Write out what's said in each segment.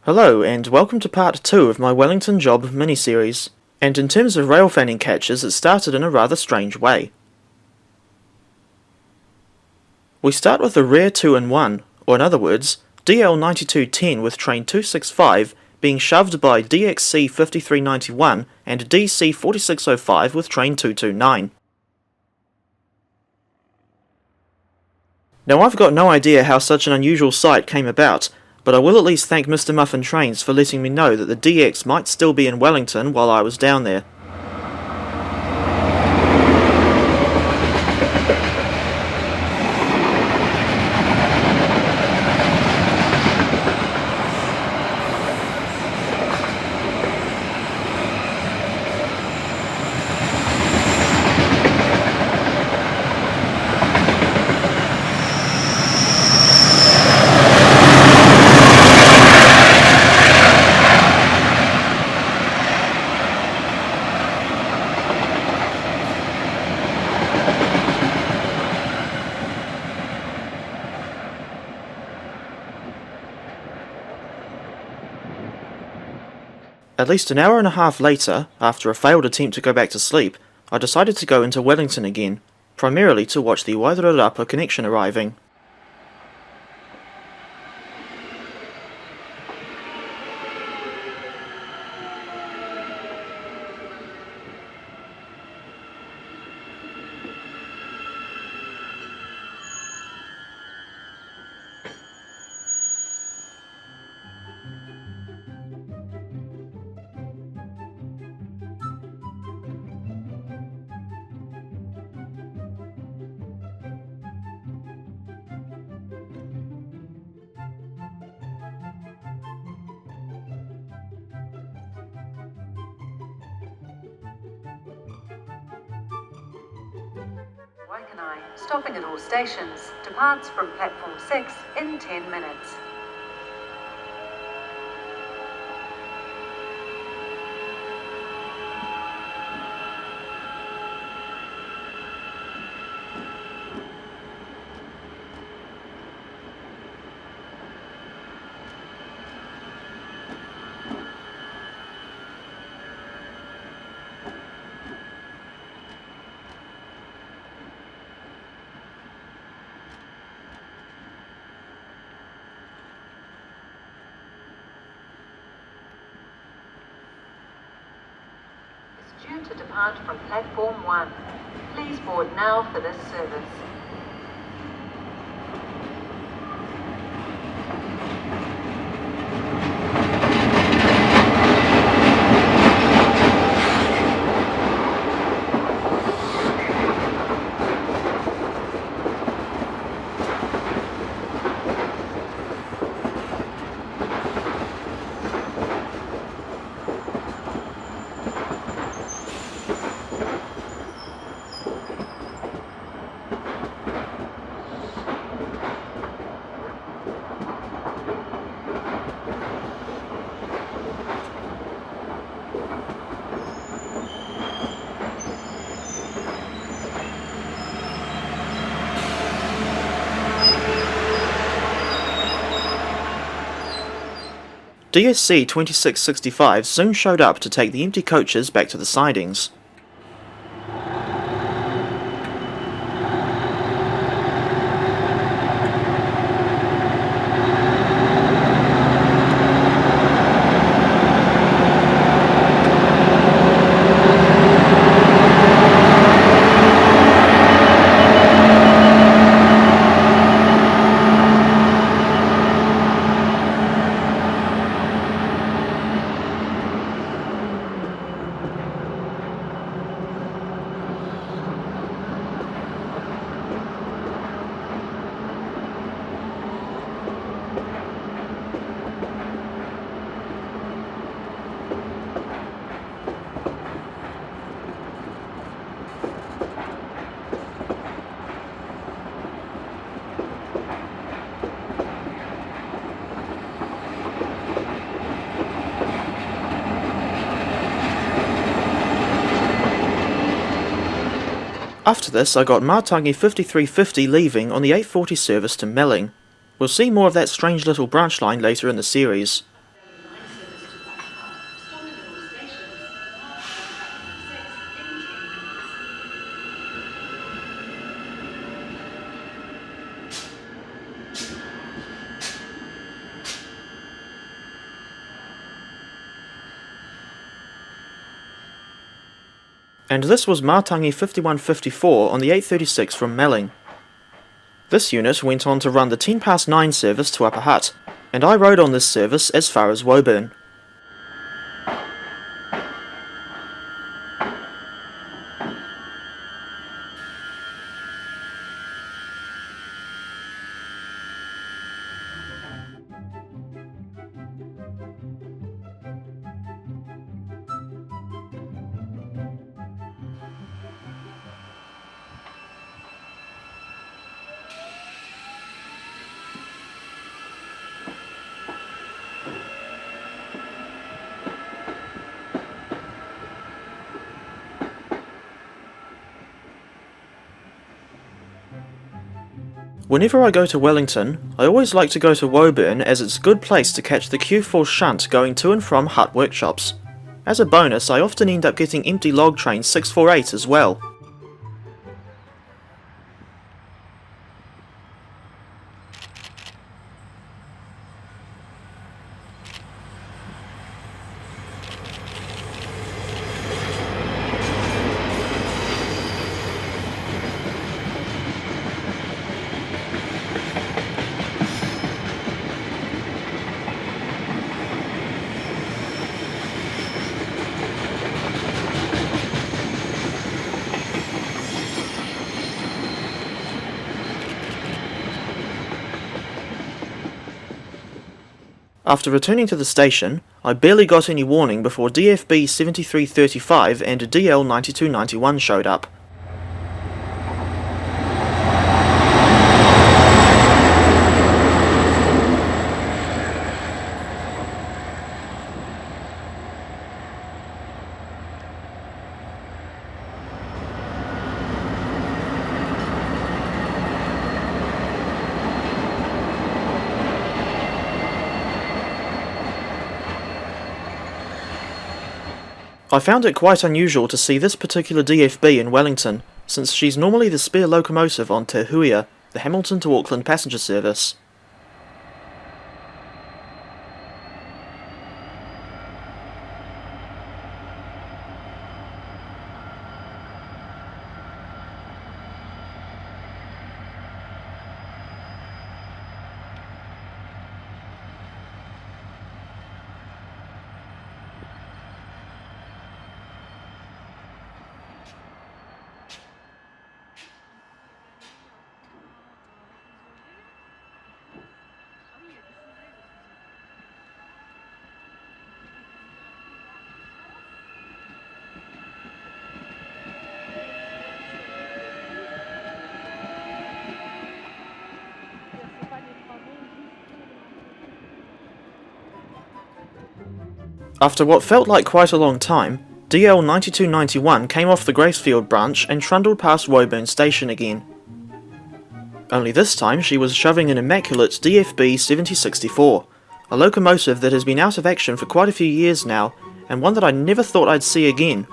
Hello and welcome to part 2 of my Wellington Job mini-series, and in terms of rail fanning catches it started in a rather strange way. We start with a rare 2-in-1, or in other words, DL9210 with train 265 being shoved by DXC 5391 and DC 4605 with train 229. Now I've got no idea how such an unusual sight came about, but I will at least thank Mr. Muffin Trains for letting me know that the DX might still be in Wellington while I was down there. At least an hour and a half later, after a failed attempt to go back to sleep, I decided to go into Wellington again, primarily to watch the Wairarapa connection arriving. Stopping at all stations, departs from platform 6 in 10 minutes. Due to depart from platform 1. Please board now for this service. DSC 2665 soon showed up to take the empty coaches back to the sidings. After this I got Matangi 5350 leaving on the 8:40 service to Metlink. We'll see more of that strange little branch line later in the series. and this was Matangi 5154 on the 836 from Metlink. This unit went on to run the 10 past 9 service to Upper Hutt, and I rode on this service as far as Woburn. Whenever I go to Wellington, I always like to go to Woburn as it's a good place to catch the Q4 shunt going to and from Hutt Workshops. As a bonus, I often end up getting empty log train 648 as well. After returning to the station, I barely got any warning before DFB 7335 and DL 9291 showed up. I found it quite unusual to see this particular DFB in Wellington, since she's normally the spare locomotive on Te Huia, the Hamilton to Auckland passenger service. After what felt like quite a long time, DL 9291 came off the Gracefield branch and trundled past Woburn station again. Only this time she was shoving an immaculate DFB 7064, a locomotive that has been out of action for quite a few years now, and one that I never thought I'd see again.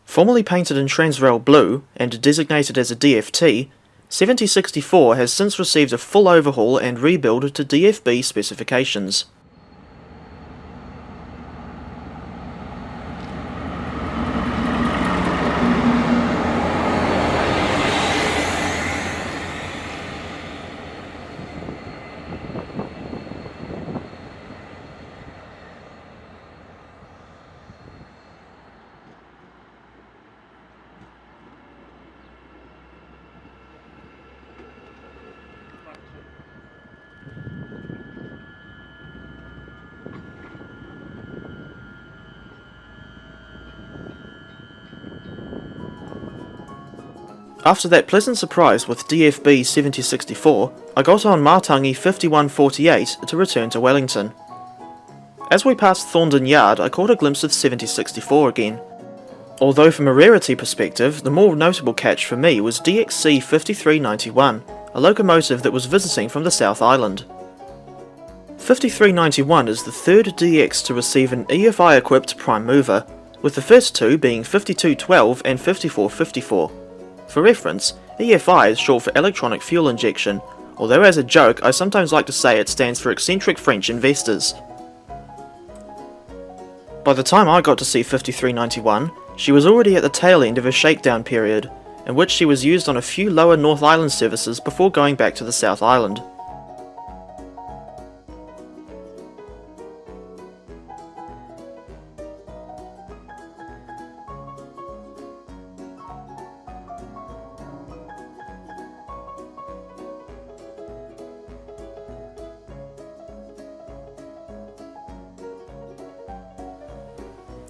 Formerly painted in Tranz Rail blue and designated as a DFT, 7064 has since received a full overhaul and rebuild to DFB specifications. After that pleasant surprise with DFB 7064, I got on Matangi 5148 to return to Wellington. As we passed Thorndon Yard, I caught a glimpse of 7064 again. Although from a rarity perspective, the more notable catch for me was DXC 5391, a locomotive that was visiting from the South Island. 5391 is the third DX to receive an EFI-equipped prime mover, with the first two being 5212 and 5454. For reference, EFI is short for electronic fuel injection, although as a joke I sometimes like to say it stands for eccentric French investors. By the time I got to see 5391, she was already at the tail end of her shakedown period, in which she was used on a few lower North Island services before going back to the South Island.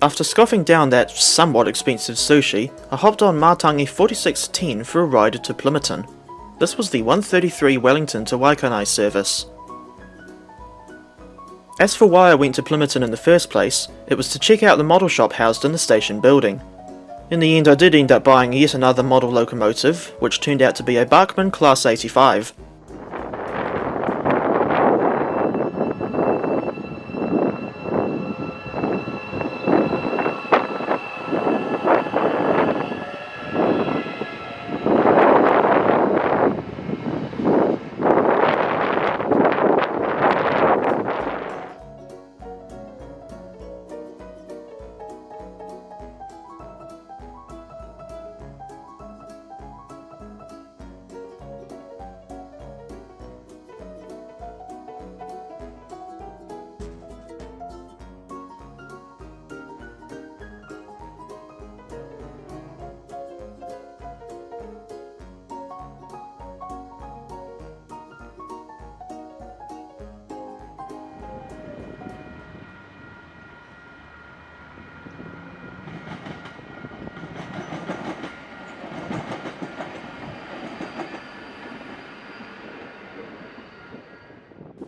After scoffing down that somewhat expensive sushi, I hopped on Matangi 4610 for a ride to Plympton. This was the 133 Wellington to Waikanai service. As for why I went to Plympton in the first place, it was to check out the model shop housed in the station building. In the end I did end up buying yet another model locomotive, which turned out to be a Bachmann Class 85.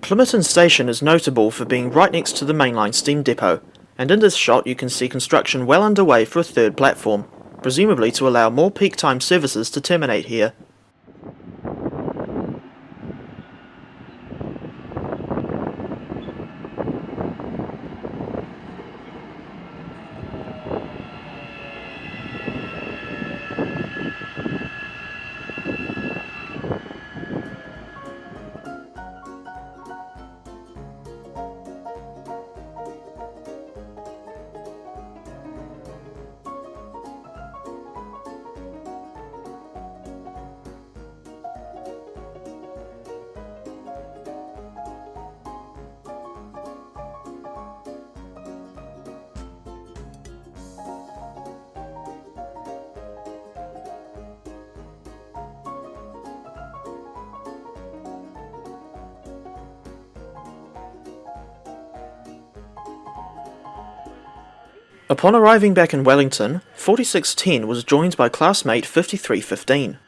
Plympton Station is notable for being right next to the mainline steam depot, and in this shot you can see construction well underway for a third platform, presumably to allow more peak time services to terminate here. Upon arriving back in Wellington, 4610 was joined by classmate 5315.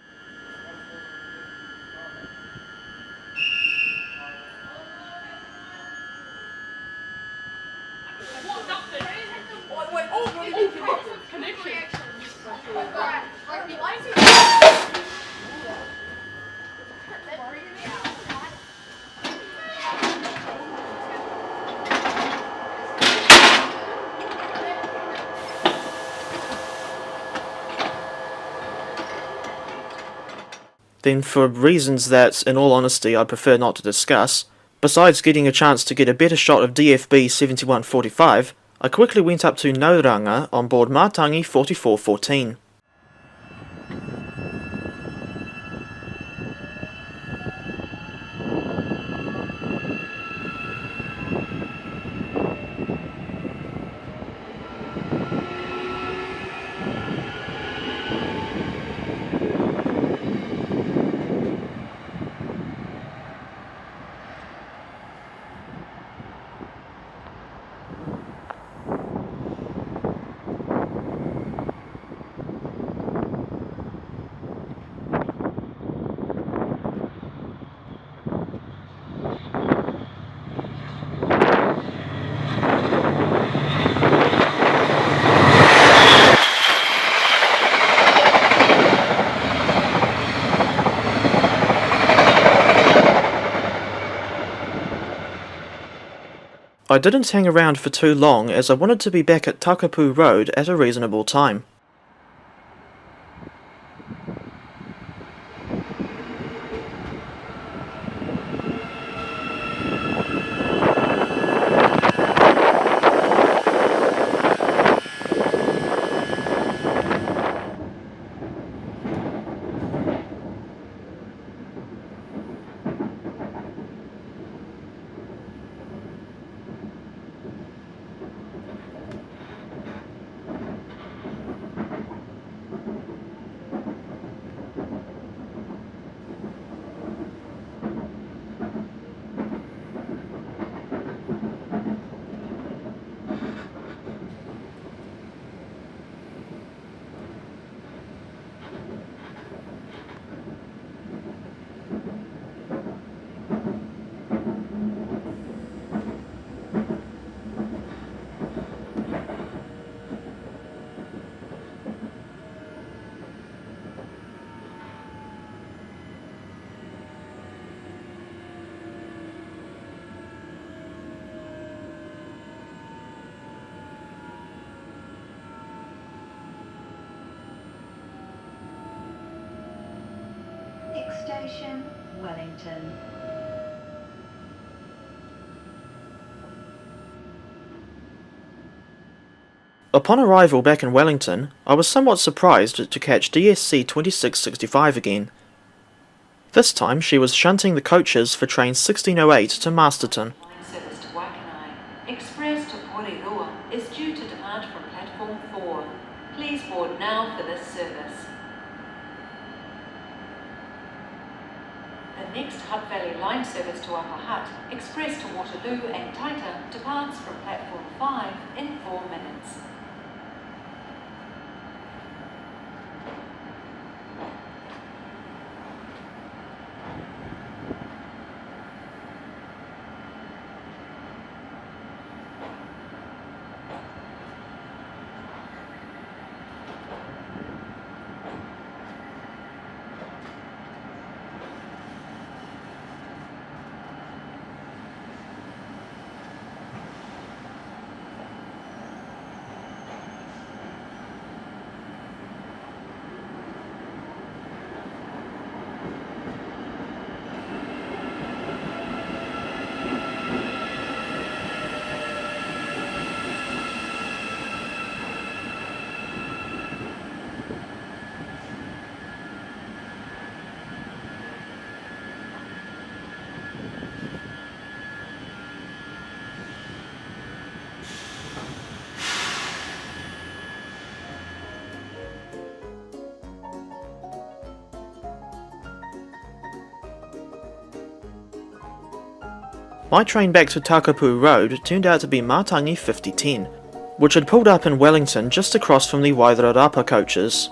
Then, for reasons that, in all honesty, I prefer not to discuss, besides getting a chance to get a better shot of DFB 7145, I quickly went up to Nauranga on board Matangi 4414. I didn't hang around for too long as I wanted to be back at Takapu Road at a reasonable time. station, Wellington. Upon arrival back in Wellington, I was somewhat surprised to catch DSC 2665 again. This time she was shunting the coaches for train 1608 to Masterton. Line service to Waikanae. Express to Porirua is due to depart from platform 4. Please board now for this service. The next Hutt Valley line service to Upper Hutt, express to Waterloo and Taita, departs from platform 5 in 4 minutes. My train back to Takapū Road turned out to be Matangi 5010, which had pulled up in Wellington just across from the Wairarapa coaches.